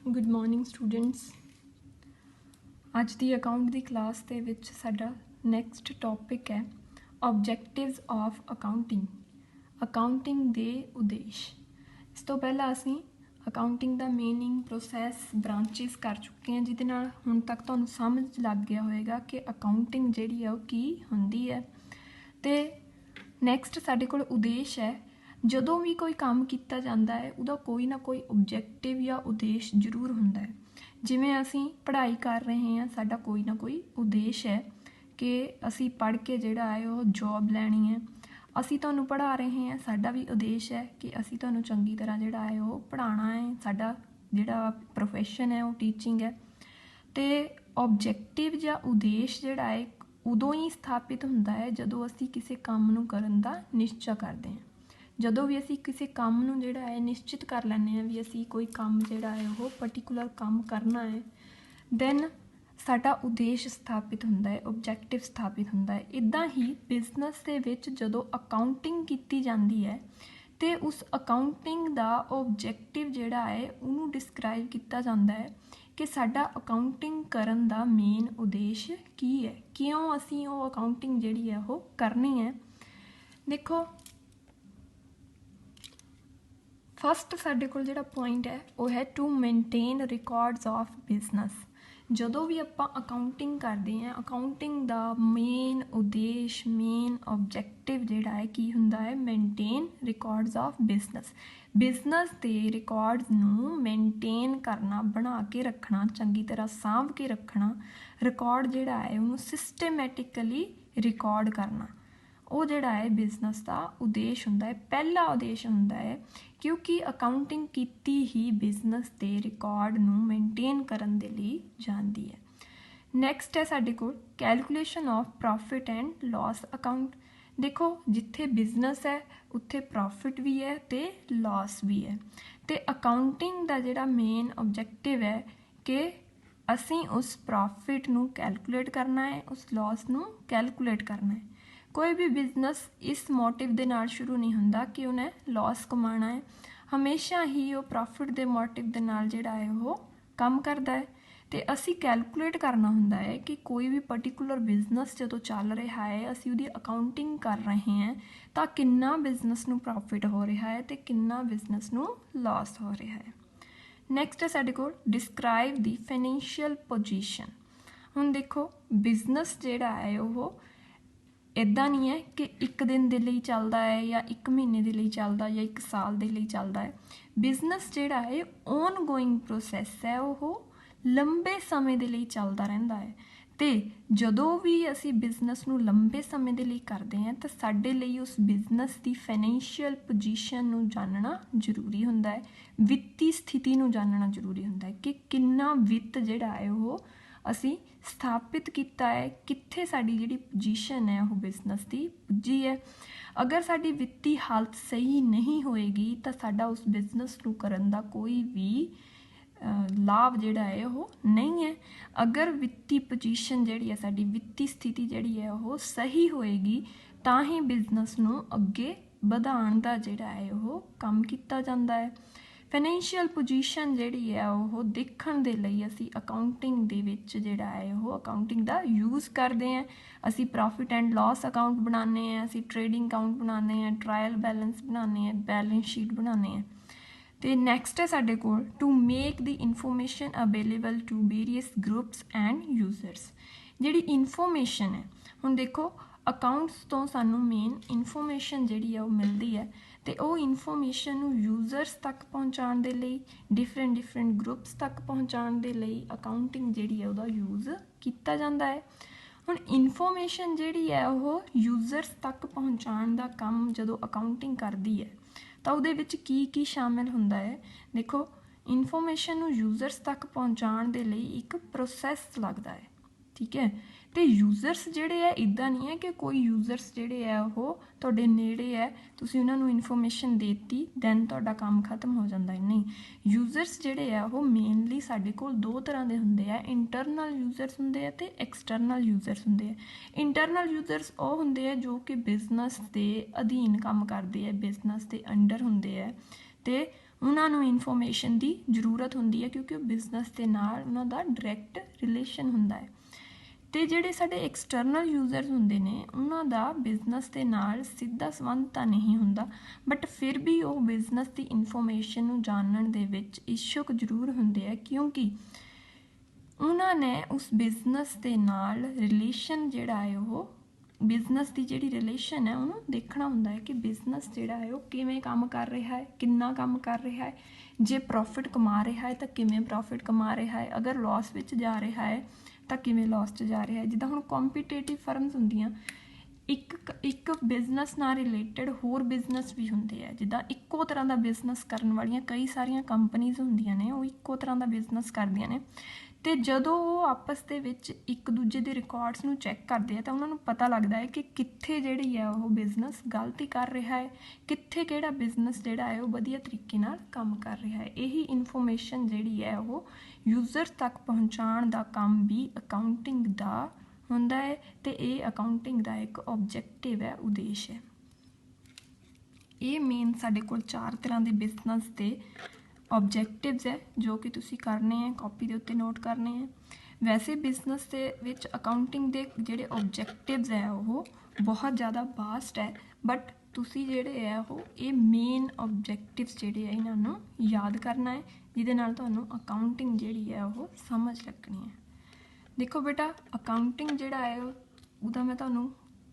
Good morning students. ਅੱਜ ਦੀ account ਦੀ class ਦੇ ਵਿੱਚ ਸਾਡਾ ਨੈਕਸਟ ਟੌਪਿਕ ਹੈ ਆਬਜੈਕਟਿਵਸ ਆਫ ਅਕਾਊਂਟਿੰਗ ਦੇ ਉਦੇਸ਼। ਇਸ ਤੋਂ ਪਹਿਲਾਂ ਅਸੀਂ ਅਕਾਊਂਟਿੰਗ ਦਾ ਮੀਨਿੰਗ, ਪ੍ਰੋਸੈਸ, ਬ੍ਰਾਂਚਿਸ ਕਰ ਚੁੱਕੇ ਹਾਂ, ਜਿਹਦੇ ਨਾਲ ਹੁਣ ਤੱਕ ਤੁਹਾਨੂੰ ਸਮਝ ਲੱਗ ਗਿਆ ਹੋਵੇਗਾ ਕਿ ਅਕਾਊਂਟਿੰਗ ਜਿਹੜੀ ਹੈ ਉਹ ਕੀ ਹੁੰਦੀ ਹੈ। ਤੇ ਨੈਕਸਟ ਸਾਡੇ ਕੋਲ ਉਦੇਸ਼ ਹੈ। ਜਦੋਂ ਵੀ ਕੋਈ ਕੰਮ ਕੀਤਾ ਜਾਂਦਾ ਹੈ ਉਹਦਾ ਕੋਈ ਨਾ ਕੋਈ ਓਬਜੈਕਟਿਵ ਜਾਂ ਉਦੇਸ਼ ਜ਼ਰੂਰ ਹੁੰਦਾ ਹੈ। ਜਿਵੇਂ ਅਸੀਂ ਪੜ੍ਹਾਈ ਕਰ ਰਹੇ ਹਾਂ, ਸਾਡਾ ਕੋਈ ਨਾ ਕੋਈ ਉਦੇਸ਼ ਹੈ ਕਿ ਅਸੀਂ ਪੜ੍ਹ ਕੇ ਜਿਹੜਾ ਹੈ ਉਹ ਜੋਬ ਲੈਣੀ ਹੈ। ਅਸੀਂ ਤੁਹਾਨੂੰ ਪੜ੍ਹਾ ਰਹੇ ਹਾਂ, ਸਾਡਾ ਵੀ ਉਦੇਸ਼ ਹੈ ਕਿ ਅਸੀਂ ਤੁਹਾਨੂੰ ਚੰਗੀ ਤਰ੍ਹਾਂ ਜਿਹੜਾ ਹੈ ਉਹ ਪੜ੍ਹਾਉਣਾ ਹੈ। ਸਾਡਾ ਜਿਹੜਾ ਪ੍ਰੋਫੈਸ਼ਨ ਹੈ ਉਹ ਟੀਚਿੰਗ ਹੈ। ਅਤੇ ਓਬਜੈਕਟਿਵ ਜਾਂ ਉਦੇਸ਼ ਜਿਹੜਾ ਹੈ ਉਦੋਂ ਹੀ ਸਥਾਪਿਤ ਹੁੰਦਾ ਹੈ ਜਦੋਂ ਅਸੀਂ ਕਿਸੇ ਕੰਮ ਨੂੰ ਕਰਨ ਦਾ ਨਿਸ਼ਚਾ ਕਰਦੇ ਹਾਂ। ਜਦੋਂ ਵੀ ਅਸੀਂ ਕਿਸੇ ਕੰਮ ਨੂੰ ਜਿਹੜਾ ਹੈ ਨਿਸ਼ਚਿਤ ਕਰ ਲੈਂਦੇ ਹਾਂ ਵੀ ਅਸੀਂ ਕੋਈ ਕੰਮ ਜਿਹੜਾ ਹੈ ਉਹ ਪਰਟੀਕੂਲਰ ਕੰਮ ਕਰਨਾ ਹੈ, ਦੈਨ ਸਾਡਾ ਉਦੇਸ਼ ਸਥਾਪਿਤ ਹੁੰਦਾ ਹੈ, ਓਬਜੈਕਟਿਵ ਸਥਾਪਿਤ ਹੁੰਦਾ ਹੈ। ਇੱਦਾਂ ਹੀ ਬਿਜ਼ਨਸ ਦੇ ਵਿੱਚ ਜਦੋਂ ਅਕਾਊਂਟਿੰਗ ਕੀਤੀ ਜਾਂਦੀ ਹੈ ਅਤੇ ਉਸ ਅਕਾਊਂਟਿੰਗ ਦਾ ਓਬਜੈਕਟਿਵ ਜਿਹੜਾ ਹੈ ਉਹਨੂੰ ਡਿਸਕਰਾਈਬ ਕੀਤਾ ਜਾਂਦਾ ਹੈ ਕਿ ਸਾਡਾ ਅਕਾਊਂਟਿੰਗ ਕਰਨ ਦਾ ਮੇਨ ਉਦੇਸ਼ ਕੀ ਹੈ, ਕਿਉਂ ਅਸੀਂ ਉਹ ਅਕਾਊਂਟਿੰਗ ਜਿਹੜੀ ਹੈ ਉਹ ਕਰਨੀ ਹੈ। ਦੇਖੋ, ਫਸਟ ਸਾਡੇ ਕੋਲ ਜਿਹੜਾ ਪੁਆਇੰਟ ਹੈ ਉਹ ਹੈ to maintain records of business. ਜਦੋਂ ਵੀ ਆਪਾਂ ਅਕਾਊਂਟਿੰਗ ਕਰਦੇ ਹਾਂ, ਅਕਾਊਂਟਿੰਗ ਦਾ ਮੇਨ ਉਦੇਸ਼, ਮੇਨ ਓਬਜੈਕਟਿਵ ਜਿਹੜਾ ਹੈ ਕੀ ਹੁੰਦਾ ਹੈ, maintain records of business. Business ਦੇ ਰਿਕਾਰਡਸ ਨੂੰ ਮੇਨਟੇਨ ਕਰਨਾ, ਬਣਾ ਕੇ ਰੱਖਣਾ, ਚੰਗੀ ਤਰ੍ਹਾਂ ਸਾਂਭ ਕੇ ਰੱਖਣਾ। ਰਿਕਾਰਡ ਜਿਹੜਾ ਹੈ ਉਹਨੂੰ ਸਿਸਟੇਮੈਟਿਕਲੀ ਰਿਕਾਰਡ ਕਰਨਾ, ਉਹ ਜਿਹੜਾ ਹੈ ਬਿਜ਼ਨਸ ਦਾ ਉਦੇਸ਼ ਹੁੰਦਾ ਹੈ, ਪਹਿਲਾ ਉਦੇਸ਼ ਹੁੰਦਾ ਹੈ। ਕਿਉਂਕਿ ਅਕਾਊਂਟਿੰਗ ਕੀਤੀ ਹੀ ਬਿਜ਼ਨਸ ਦੇ ਰਿਕਾਰਡ ਨੂੰ ਮੇਨਟੇਨ ਕਰਨ ਦੇ ਲਈ ਜਾਂਦੀ ਹੈ। ਨੈਕਸਟ ਹੈ ਸਾਡੇ ਕੋਲ calculation of profit and loss account. ਦੇਖੋ, ਜਿੱਥੇ ਬਿਜ਼ਨਸ ਹੈ ਉੱਥੇ ਪ੍ਰੋਫਿਟ ਵੀ ਹੈ ਅਤੇ ਲਾਸ ਵੀ ਹੈ। ਅਤੇ ਅਕਾਊਂਟਿੰਗ ਦਾ ਜਿਹੜਾ ਮੇਨ ਓਬਜੈਕਟਿਵ ਹੈ ਕਿ ਅਸੀਂ ਉਸ ਪ੍ਰੋਫਿਟ ਨੂੰ ਕੈਲਕੂਲੇਟ ਕਰਨਾ ਹੈ, ਉਸ ਲਾਸ ਨੂੰ ਕੈਲਕੂਲੇਟ ਕਰਨਾ ਹੈ। ਕੋਈ ਵੀ ਬਿਜ਼ਨਸ ਇਸ ਮੋਟਿਵ ਦੇ ਨਾਲ ਸ਼ੁਰੂ ਨਹੀਂ ਹੁੰਦਾ ਕਿ ਉਹਨੇ ਲਾਸ ਕਮਾਉਣਾ ਹੈ। ਹਮੇਸ਼ਾ ਹੀ ਉਹ ਪ੍ਰੋਫਿਟ ਦੇ ਮੋਟਿਵ ਦੇ ਨਾਲ ਜਿਹੜਾ ਹੈ ਉਹ ਕੰਮ ਕਰਦਾ ਹੈ। ਅਤੇ ਅਸੀਂ ਕੈਲਕੂਲੇਟ ਕਰਨਾ ਹੁੰਦਾ ਹੈ ਕਿ ਕੋਈ ਵੀ ਪਰਟੀਕੂਲਰ ਬਿਜ਼ਨਸ ਜਦੋਂ ਚੱਲ ਰਿਹਾ ਹੈ, ਅਸੀਂ ਉਹਦੀ ਅਕਾਊਂਟਿੰਗ ਕਰ ਰਹੇ ਹਾਂ ਤਾਂ ਕਿੰਨਾ ਬਿਜ਼ਨਸ ਨੂੰ ਪ੍ਰੋਫਿਟ ਹੋ ਰਿਹਾ ਹੈ ਅਤੇ ਕਿੰਨਾ ਬਿਜ਼ਨਸ ਨੂੰ ਲਾਸ ਹੋ ਰਿਹਾ ਹੈ। ਨੈਕਸਟ ਹੈ ਸਾਡੇ ਕੋਲ ਡਿਸਕਰਾਈਬ ਦੀ ਫਾਈਨੈਂਸ਼ੀਅਲ ਪੋਜੀਸ਼ਨ। ਹੁਣ ਦੇਖੋ, ਬਿਜ਼ਨਸ ਜਿਹੜਾ ਹੈ ਉਹ ਇੱਦਾਂ ਨਹੀਂ ਹੈ ਕਿ ਇੱਕ ਦਿਨ ਦੇ ਲਈ ਚੱਲਦਾ ਹੈ ਜਾਂ ਇੱਕ ਮਹੀਨੇ ਦੇ ਲਈ ਚੱਲਦਾ ਜਾਂ ਇੱਕ ਸਾਲ ਦੇ ਲਈ ਚੱਲਦਾ ਹੈ। ਬਿਜ਼ਨਸ ਜਿਹੜਾ ਹੈ ਔਨ ਗੋਇੰਗ ਪ੍ਰੋਸੈਸ ਹੈ, ਉਹ ਲੰਬੇ ਸਮੇਂ ਦੇ ਲਈ ਚੱਲਦਾ ਰਹਿੰਦਾ ਹੈ। ਅਤੇ ਜਦੋਂ ਵੀ ਅਸੀਂ ਬਿਜ਼ਨਸ ਨੂੰ ਲੰਬੇ ਸਮੇਂ ਦੇ ਲਈ ਕਰਦੇ ਹਾਂ ਤਾਂ ਸਾਡੇ ਲਈ ਉਸ ਬਿਜ਼ਨਸ ਦੀ ਫਾਈਨੈਂਸ਼ੀਅਲ ਪੋਜੀਸ਼ਨ ਨੂੰ ਜਾਣਨਾ ਜ਼ਰੂਰੀ ਹੁੰਦਾ ਹੈ, ਵਿੱਤੀ ਸਥਿਤੀ ਨੂੰ ਜਾਣਨਾ ਜ਼ਰੂਰੀ ਹੁੰਦਾ ਹੈ ਕਿ ਕਿੰਨਾ ਵਿੱਤ ਜਿਹੜਾ ਹੈ ਉਹ ਅਸੀਂ ਸਥਾਪਿਤ ਕੀਤਾ ਹੈ, ਕਿੱਥੇ ਸਾਡੀ ਜਿਹੜੀ ਪੋਜੀਸ਼ਨ ਹੈ ਉਹ ਬਿਜ਼ਨਸ ਦੀ ਪੁੱਜੀ ਹੈ। ਅਗਰ ਸਾਡੀ ਵਿੱਤੀ ਹਾਲਤ ਸਹੀ ਨਹੀਂ ਹੋਏਗੀ ਤਾਂ ਸਾਡਾ ਉਸ ਬਿਜ਼ਨਸ ਨੂੰ ਕਰਨ ਦਾ ਕੋਈ ਵੀ ਲਾਭ ਜਿਹੜਾ ਹੈ ਉਹ ਨਹੀਂ ਹੈ। ਅਗਰ ਵਿੱਤੀ ਪੋਜੀਸ਼ਨ ਜਿਹੜੀ ਹੈ, ਸਾਡੀ ਵਿੱਤੀ ਸਥਿਤੀ ਜਿਹੜੀ ਹੈ ਉਹ ਸਹੀ ਹੋਏਗੀ ਤਾਂ ਹੀ ਬਿਜ਼ਨਸ ਨੂੰ ਅੱਗੇ ਵਧਾਉਣ ਦਾ ਜਿਹੜਾ ਹੈ ਉਹ ਕੰਮ ਕੀਤਾ ਜਾਂਦਾ ਹੈ। ਫਾਈਨੈਂਸ਼ੀਅਲ ਪੋਜੀਸ਼ਨ ਜਿਹੜੀ ਹੈ ਉਹ ਦੇਖਣ ਦੇ ਲਈ ਅਸੀਂ ਅਕਾਊਂਟਿੰਗ ਦੇ ਵਿੱਚ ਜਿਹੜਾ ਹੈ ਉਹ ਅਕਾਊਂਟਿੰਗ ਦਾ ਯੂਜ਼ ਕਰਦੇ ਹਾਂ। ਅਸੀਂ ਪ੍ਰੋਫਿਟ ਐਂਡ ਲਾਸ ਅਕਾਊਂਟ ਬਣਾਉਂਦੇ ਹਾਂ, ਅਸੀਂ ਟ੍ਰੇਡਿੰਗ ਅਕਾਊਂਟ ਬਣਾਉਂਦੇ ਹਾਂ, ਟਰਾਇਲ ਬੈਲੈਂਸ ਬਣਾਉਂਦੇ ਹਾਂ, ਬੈਲੈਂਸ ਸ਼ੀਟ ਬਣਾਉਂਦੇ ਹਾਂ। ਅਤੇ ਨੈਕਸਟ ਹੈ ਸਾਡੇ ਕੋਲ to make the information available to various groups and users. ਜਿਹੜੀ ਇਨਫੋਰਮੇਸ਼ਨ ਹੈ, ਹੁਣ ਦੇਖੋ ਅਕਾਊਂਟਸ ਤੋਂ ਸਾਨੂੰ ਮੇਨ ਇਨਫੋਰਮੇਸ਼ਨ ਜਿਹੜੀ ਹੈ ਉਹ ਮਿਲਦੀ ਹੈ ਅਤੇ ਉਹ ਇਨਫੋਰਮੇਸ਼ਨ ਨੂੰ ਯੂਜ਼ਰਸ ਤੱਕ ਪਹੁੰਚਾਉਣ ਦੇ ਲਈ, ਡਿਫਰੈਂਟ ਗਰੁੱਪਸ ਤੱਕ ਪਹੁੰਚਾਉਣ ਦੇ ਲਈ ਅਕਾਊਂਟਿੰਗ ਜਿਹੜੀ ਹੈ ਉਹਦਾ ਯੂਜ਼ ਕੀਤਾ ਜਾਂਦਾ ਹੈ। ਹੁਣ ਇਨਫੋਰਮੇਸ਼ਨ ਜਿਹੜੀ ਹੈ ਉਹ ਯੂਜ਼ਰਸ ਤੱਕ ਪਹੁੰਚਾਉਣ ਦਾ ਕੰਮ ਜਦੋਂ ਅਕਾਊਂਟਿੰਗ ਕਰਦੀ ਹੈ ਤਾਂ ਉਹਦੇ ਵਿੱਚ ਕੀ ਸ਼ਾਮਿਲ ਹੁੰਦਾ ਹੈ। ਦੇਖੋ, ਇਨਫੋਰਮੇਸ਼ਨ ਨੂੰ ਯੂਜ਼ਰਸ ਤੱਕ ਪਹੁੰਚਾਉਣ ਦੇ ਲਈ ਇੱਕ ਪ੍ਰੋਸੈਸ ਲੱਗਦਾ ਹੈ, ਠੀਕ ਹੈ। ਅਤੇ ਯੂਜ਼ਰਸ ਜਿਹੜੇ ਹੈ ਇੱਦਾਂ ਨਹੀਂ ਹੈ ਕਿ ਕੋਈ ਯੂਜ਼ਰਸ ਜਿਹੜੇ ਹੈ ਉਹ ਤੁਹਾਡੇ ਨੇੜੇ ਹੈ, ਤੁਸੀਂ ਉਹਨਾਂ ਨੂੰ ਇਨਫੋਰਮੇਸ਼ਨ ਦੇ ਦਿੱਤੀ ਦੈਨ ਤੁਹਾਡਾ ਕੰਮ ਖਤਮ ਹੋ ਜਾਂਦਾ ਹੈ। ਨਹੀਂ, ਯੂਜ਼ਰਸ ਜਿਹੜੇ ਆ ਉਹ ਮੇਨਲੀ ਸਾਡੇ ਕੋਲ ਦੋ ਤਰ੍ਹਾਂ ਦੇ ਹੁੰਦੇ ਆ, ਇੰਟਰਨਲ ਯੂਜ਼ਰਸ ਹੁੰਦੇ ਆ ਅਤੇ ਐਕਸਟਰਨਲ ਯੂਜ਼ਰਸ ਹੁੰਦੇ ਆ। ਇੰਟਰਨਲ ਯੂਜ਼ਰਸ ਉਹ ਹੁੰਦੇ ਆ ਜੋ ਕਿ ਬਿਜ਼ਨਸ ਦੇ ਅਧੀਨ ਕੰਮ ਕਰਦੇ ਆ, ਬਿਜ਼ਨਸ ਦੇ ਅੰਡਰ ਹੁੰਦੇ ਆ ਅਤੇ ਉਹਨਾਂ ਨੂੰ ਇਨਫੋਰਮੇਸ਼ਨ ਦੀ ਜ਼ਰੂਰਤ ਹੁੰਦੀ ਹੈ ਕਿਉਂਕਿ ਉਹ ਬਿਜ਼ਨਸ ਦੇ ਨਾਲ ਉਹਨਾਂ ਦਾ ਡਾਇਰੈਕਟ ਰਿਲੇਸ਼ਨ ਹੁੰਦਾ ਹੈ। ਤੇ ਜਿਹੜੇ ਸਾਡੇ ਐਕਸਟਰਨਲ ਯੂਜ਼ਰਸ ਹੁੰਦੇ ਨੇ ਉਹਨਾਂ ਦਾ ਬਿਜ਼ਨਸ ਦੇ ਨਾਲ ਸਿੱਧਾ ਸੰਬੰਧ ਤਾਂ ਨਹੀਂ ਹੁੰਦਾ, ਬਟ ਫਿਰ ਵੀ ਉਹ ਬਿਜ਼ਨਸ ਦੀ ਇਨਫੋਰਮੇਸ਼ਨ ਨੂੰ ਜਾਣਨ ਦੇ ਵਿੱਚ ਇਛੁਕ ਜ਼ਰੂਰ ਹੁੰਦੇ ਆ ਕਿਉਂਕਿ ਉਹਨਾਂ ਨੇ ਉਸ ਬਿਜ਼ਨਸ ਦੇ ਨਾਲ ਰਿਲੇਸ਼ਨ ਜਿਹੜਾ ਹੈ ਉਹ ਬਿਜ਼ਨਸ ਦੀ ਜਿਹੜੀ ਰਿਲੇਸ਼ਨ ਹੈ ਉਹਨੂੰ ਦੇਖਣਾ ਹੁੰਦਾ ਹੈ ਕਿ ਬਿਜ਼ਨਸ ਜਿਹੜਾ ਹੈ ਉਹ ਕਿਵੇਂ ਕੰਮ ਕਰ ਰਿਹਾ ਹੈ, ਕਿੰਨਾ ਕੰਮ ਕਰ ਰਿਹਾ ਹੈ, ਜੇ ਪ੍ਰੋਫਿਟ ਕਮਾ ਰਿਹਾ ਹੈ ਤਾਂ ਕਿਵੇਂ ਪ੍ਰੋਫਿਟ ਕਮਾ ਰਿਹਾ ਹੈ, ਅਗਰ ਲਾਸ ਵਿੱਚ ਜਾ ਰਿਹਾ ਹੈ ਤਾਂ ਕਿਵੇਂ ਲਾਸ 'ਚ ਜਾ ਰਿਹਾ ਹੈ। ਜਿੱਦਾਂ ਹੁਣ ਕੰਪੀਟੀਟਿਵ ਫਰਮਸ ਹੁੰਦੀਆਂ, ਇੱਕ ਬਿਜ਼ਨਸ ਨਾਲ ਰਿਲੇਟਡ ਹੋਰ ਬਿਜ਼ਨਸ ਵੀ ਹੁੰਦੇ ਆ। ਜਿੱਦਾਂ ਇੱਕੋ ਤਰ੍ਹਾਂ ਦਾ ਬਿਜ਼ਨਸ ਕਰਨ ਵਾਲੀਆਂ ਕਈ ਸਾਰੀਆਂ ਕੰਪਨੀਜ਼ ਹੁੰਦੀਆਂ ਨੇ, ਉਹ ਇੱਕੋ ਤਰ੍ਹਾਂ ਦਾ ਬਿਜ਼ਨਸ ਕਰਦੀਆਂ ਨੇ ਅਤੇ ਜਦੋਂ ਉਹ ਆਪਸ ਦੇ ਵਿੱਚ ਇੱਕ ਦੂਜੇ ਦੇ ਰਿਕਾਰਡਸ ਨੂੰ ਚੈੱਕ ਕਰਦੇ ਆ ਤਾਂ ਉਹਨਾਂ ਨੂੰ ਪਤਾ ਲੱਗਦਾ ਹੈ ਕਿ ਕਿੱਥੇ ਜਿਹੜੀ ਹੈ ਉਹ ਬਿਜ਼ਨਸ ਗਲਤੀ ਕਰ ਰਿਹਾ ਹੈ, ਕਿੱਥੇ ਕਿਹੜਾ ਬਿਜ਼ਨਸ ਜਿਹੜਾ ਹੈ ਉਹ ਵਧੀਆ ਤਰੀਕੇ ਨਾਲ ਕੰਮ ਕਰ ਰਿਹਾ ਹੈ। ਇਹੀ ਇਨਫੋਰਮੇਸ਼ਨ ਜਿਹੜੀ ਹੈ ਉਹ ਯੂਜ਼ਰਸ ਤੱਕ ਪਹੁੰਚਾਉਣ ਦਾ ਕੰਮ ਵੀ ਅਕਾਊਂਟਿੰਗ ਦਾ ਹੁੰਦਾ ਹੈ ਅਤੇ ਇਹ ਅਕਾਊਂਟਿੰਗ ਦਾ ਇੱਕ ਓਬਜੈਕਟਿਵ ਹੈ, ਉਦੇਸ਼ ਹੈ। ਇਹ ਮੇਨ ਸਾਡੇ ਕੋਲ 4 ਤਰ੍ਹਾਂ ਦੇ ਬਿਜ਼ਨਸ ਦੇ ਓਬਜੈਕਟਿਵਸ ਹੈ ਜੋ ਕਿ ਤੁਸੀਂ ਕਰਨੇ ਹੈ, ਕਾਪੀ ਦੇ ਉੱਤੇ ਨੋਟ ਕਰਨੇ ਹੈ। ਵੈਸੇ ਬਿਜ਼ਨਸ ਦੇ ਵਿੱਚ ਅਕਾਊਂਟਿੰਗ ਦੇ ਜਿਹੜੇ ਓਬਜੈਕਟਿਵਸ ਹੈ ਉਹ ਬਹੁਤ ਜ਼ਿਆਦਾ ਵਾਸਟ ਹੈ, ਬਟ ਤੁਸੀਂ ਜਿਹੜੇ ਹੈ ਉਹ ਇਹ ਮੇਨ ਓਬਜੈਕਟਿਵਸ ਜਿਹੜੇ ਹੈ ਇਹਨਾਂ ਨੂੰ ਯਾਦ ਕਰਨਾ ਹੈ, ਜਿਹਦੇ ਨਾਲ ਤੁਹਾਨੂੰ ਅਕਾਊਂਟਿੰਗ ਜਿਹੜੀ ਹੈ ਉਹ ਸਮਝ ਲੱਗਣੀ ਹੈ। ਦੇਖੋ ਬੇਟਾ, ਅਕਾਊਂਟਿੰਗ ਜਿਹੜਾ ਹੈ ਉਹਦਾ ਮੈਂ ਤੁਹਾਨੂੰ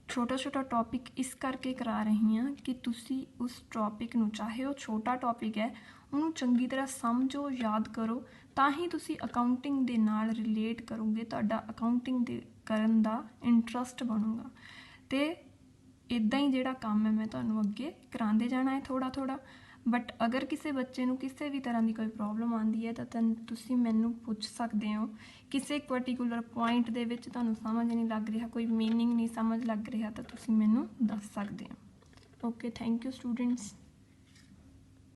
ਛੋਟਾ ਛੋਟਾ ਟੌਪਿਕ ਇਸ ਕਰਕੇ ਕਰਾ ਰਹੀ ਹਾਂ ਕਿ ਤੁਸੀਂ ਉਸ ਟੌਪਿਕ ਨੂੰ, ਚਾਹੇ ਉਹ ਛੋਟਾ ਟੌਪਿਕ ਹੈ, ਉਹਨੂੰ ਚੰਗੀ ਤਰ੍ਹਾਂ ਸਮਝੋ, ਯਾਦ ਕਰੋ, ਤਾਂ ਹੀ ਤੁਸੀਂ ਅਕਾਊਂਟਿੰਗ ਦੇ ਨਾਲ ਰਿਲੇਟ ਕਰੋਗੇ, ਤੁਹਾਡਾ ਅਕਾਊਂਟਿੰਗ ਦੇ ਕਰਨ ਦਾ ਇੰਟਰਸਟ ਬਣੂਗਾ। ਅਤੇ ਇੱਦਾਂ ਹੀ ਜਿਹੜਾ ਕੰਮ ਹੈ ਮੈਂ ਤੁਹਾਨੂੰ ਅੱਗੇ ਕਰਾਉਂਦੇ ਜਾਣਾ ਹੈ ਥੋੜ੍ਹਾ ਥੋੜ੍ਹਾ। ਬਟ ਅਗਰ ਕਿਸੇ ਬੱਚੇ ਨੂੰ ਕਿਸੇ ਵੀ ਤਰ੍ਹਾਂ ਦੀ ਕੋਈ ਪ੍ਰੋਬਲਮ ਆਉਂਦੀ ਹੈ ਤਾਂ ਤੁਸੀਂ ਮੈਨੂੰ ਪੁੱਛ ਸਕਦੇ ਹੋ। ਕਿਸੇ ਪਰਟੀਕੂਲਰ ਪੁਆਇੰਟ ਦੇ ਵਿੱਚ ਤੁਹਾਨੂੰ ਸਮਝ ਨਹੀਂ ਲੱਗ ਰਿਹਾ, ਕੋਈ ਮੀਨਿੰਗ ਨਹੀਂ ਸਮਝ ਲੱਗ ਰਿਹਾ ਤਾਂ ਤੁਸੀਂ ਮੈਨੂੰ ਦੱਸ ਸਕਦੇ ਹੋ। Okay, thank you students.